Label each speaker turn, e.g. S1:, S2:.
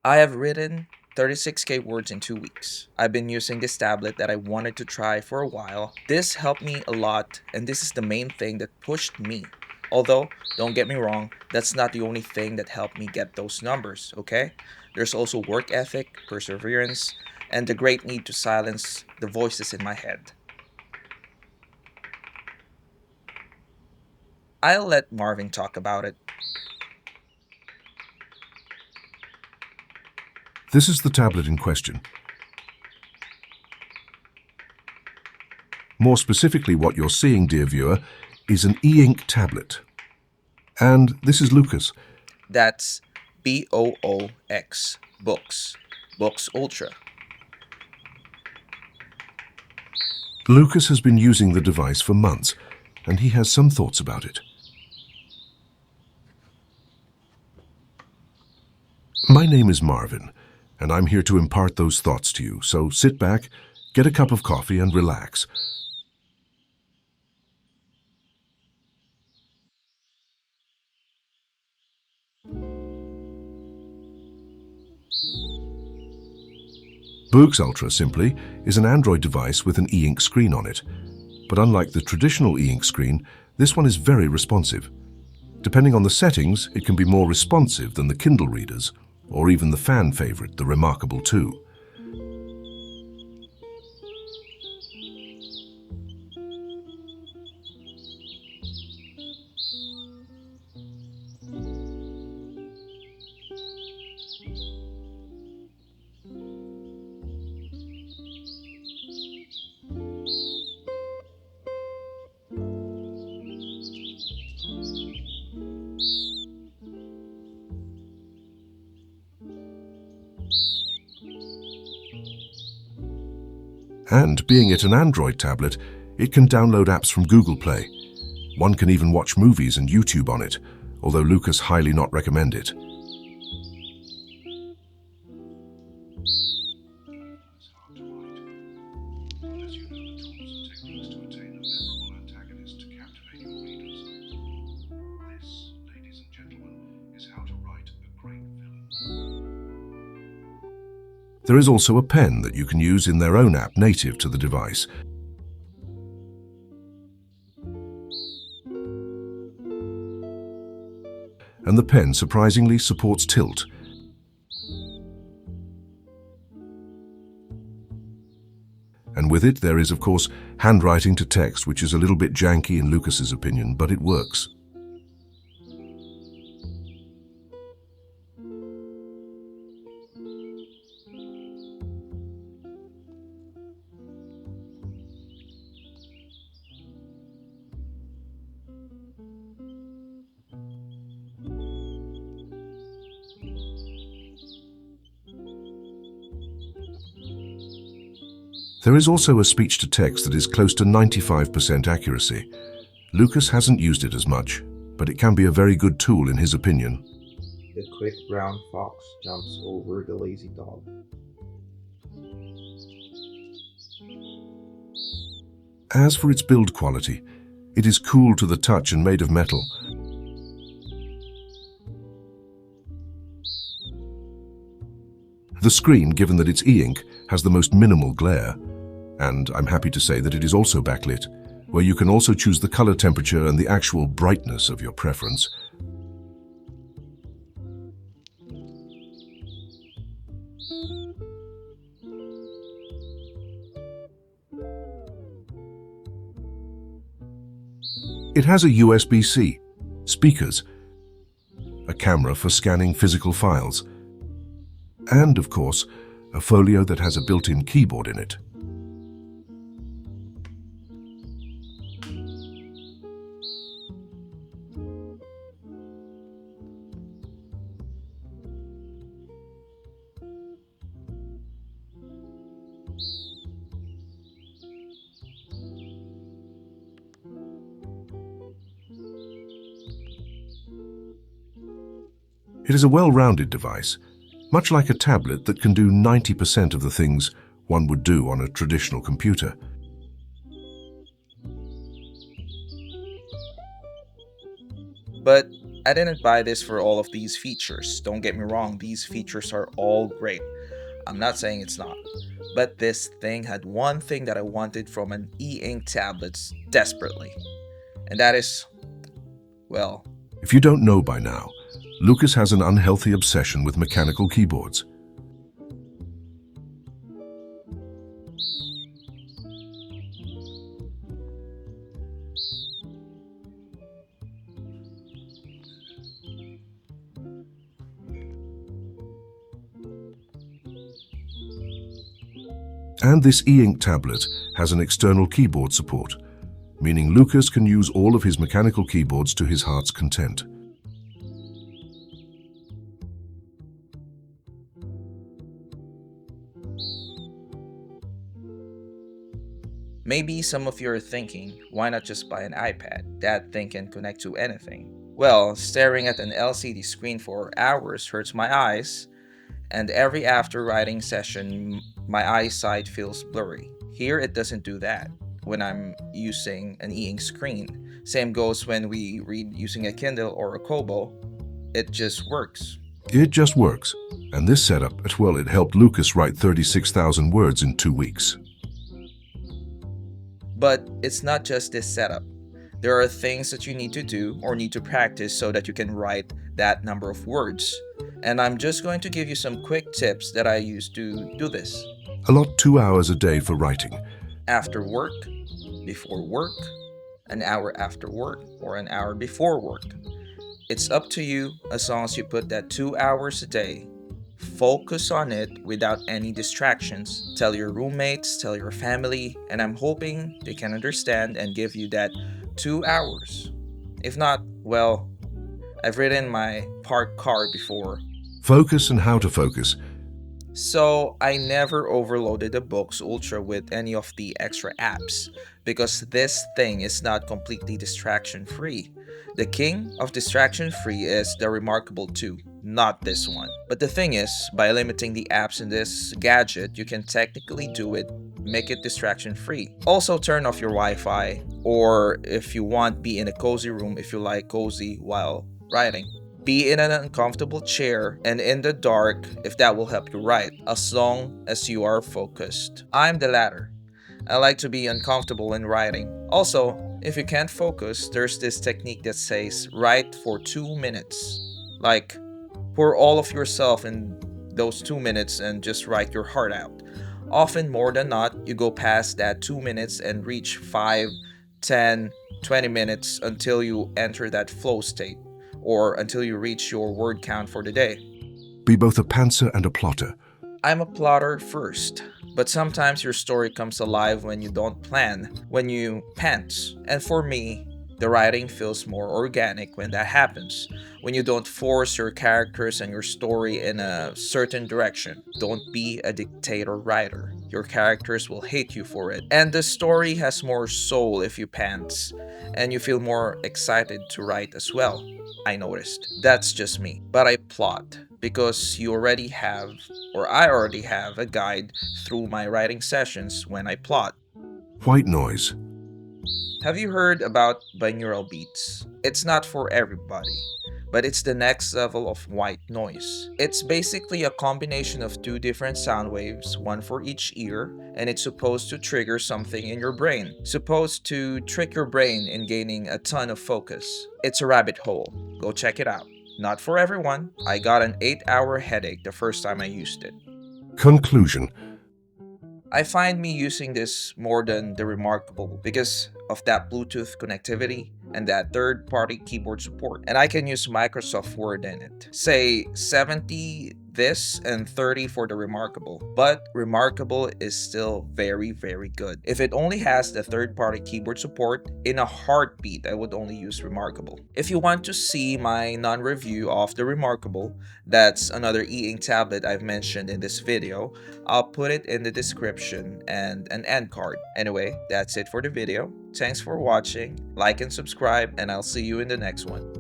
S1: I have written 36K words in 2 weeks. I've been using this tablet that I wanted to try for a while. This helped me a lot, and this is the main thing that pushed me. Although, don't get me wrong, that's not the only thing that helped me get those numbers, okay? There's also work ethic, perseverance, and the great need to silence the voices in my head. I'll let Marvin talk about it.
S2: This is the tablet in question. More specifically, what you're seeing, dear viewer, is an e-ink tablet. And this is Lucas.
S1: That's BOOX, Books, Books Ultra.
S2: Lucas has been using the device for months, and he has some thoughts about it. My name is Marvin, and I'm here to impart those thoughts to you, so sit back, get a cup of coffee, and relax. BOOX Ultra, simply, is an Android device with an e-ink screen on it. But unlike the traditional e-ink screen, this one is very responsive. Depending on the settings, it can be more responsive than the Kindle readers, or even the fan favorite, the Remarkable 2. And being it an Android tablet, it can download apps from Google Play. One can even watch movies and YouTube on it, although Lucas highly not recommend it. There is also a pen that you can use in their own app native to the device. And the pen surprisingly supports tilt. And with it there is, of course, handwriting to text, which is a little bit janky in Lucas's opinion, but it works. There is also a speech-to-text that is close to 95% accuracy. Lucas hasn't used it as much, but it can be a very good tool in his opinion.
S1: The quick brown fox jumps over the lazy dog.
S2: As for its build quality, it is cool to the touch and made of metal. The screen, given that it's e-ink, has the most minimal glare. And I'm happy to say that it is also backlit, where you can also choose the color temperature and the actual brightness of your preference. It has a USB-C, speakers, a camera for scanning physical files, and, of course, a folio that has a built-in keyboard in it. It is a well-rounded device, much like a tablet that can do 90% of the things one would do on a traditional computer.
S1: But I didn't buy this for all of these features. Don't get me wrong, these features are all great. I'm not saying it's not. But this thing had one thing that I wanted from an e-ink tablets desperately. And that is, well,
S2: If you don't know by now, Lucas has an unhealthy obsession with mechanical keyboards. And this e-ink tablet has an external keyboard support, meaning Lucas can use all of his mechanical keyboards to his heart's content.
S1: maybe some of you are thinking, why not just buy an iPad? That thing can connect to anything. Well, staring at an LCD screen for hours hurts my eyes, and every after writing session, my eyesight feels blurry. Here, it doesn't do that when I'm using an e-ink screen. Same goes when we read using a Kindle or a Kobo. It just works.
S2: It just works. And this setup, well, it helped Lucas write 36,000 words in 2 weeks.
S1: But it's not just this setup. There are things that you need to do or need to practice so that you can write that number of words. And I'm just going to give you some quick tips that I use to do this.
S2: Allot 2 hours a day for writing.
S1: After work, before work, an hour after work, or an hour before work. It's up to you as long as you put that 2 hours a day. Focus on it without any distractions. Tell your roommates, tell your family, and I'm hoping they can understand and give you that 2 hours. If not, well, I've written my park card before.
S2: Focus and how to focus.
S1: So I never overloaded the BOOX Ultra with any of the extra apps because this thing is not completely distraction free. The king of distraction free is the Remarkable 2, not this one. But the thing is, by limiting the apps in this gadget, you can technically do it, make it distraction free. Also turn off your Wi-Fi, or if you want, be in a cozy room if you like cozy while writing. Be in an uncomfortable chair and in the dark if that will help you write, as long as you are focused. I'm the latter. I like to be uncomfortable in writing. Also, if you can't focus, there's this technique that says write for 2 minutes. Like, pour all of yourself in those 2 minutes and just write your heart out. Often, more than not, you go past that 2 minutes and reach 5, 10, 20 minutes until you enter that flow state, or until you reach your word count for the day.
S2: Be both a pantser and a plotter.
S1: I'm a plotter first, but sometimes your story comes alive when you don't plan, when you pant. And for me, the writing feels more organic when that happens, when you don't force your characters and your story in a certain direction. Don't be a dictator writer. Your characters will hate you for it. And the story has more soul if you pant, and you feel more excited to write as well. I noticed. That's just me. But I plot because you already have, or I already have, a guide through my writing sessions when I plot.
S2: White noise.
S1: Have you heard about binaural beats? It's not for everybody, but it's the next level of white noise. It's basically a combination of two different sound waves, one for each ear, and it's supposed to trigger something in your brain. Supposed to trick your brain in gaining a ton of focus. It's a rabbit hole. Go check it out. Not for everyone. I got an 8-hour headache the first time I used it.
S2: Conclusion.
S1: I find me using this more than the Remarkable because of that Bluetooth connectivity and that third-party keyboard support. And I can use Microsoft Word in it. Say 70 this and 30 for the Remarkable. But Remarkable is still very, very good. If it only has the third-party keyboard support, in a heartbeat, I would only use Remarkable. If you want to see my non-review of the Remarkable, that's another e-ink tablet I've mentioned in this video, I'll put it in the description and an end card. Anyway, that's it for the video. Thanks for watching, like and subscribe, and I'll see you in the next one.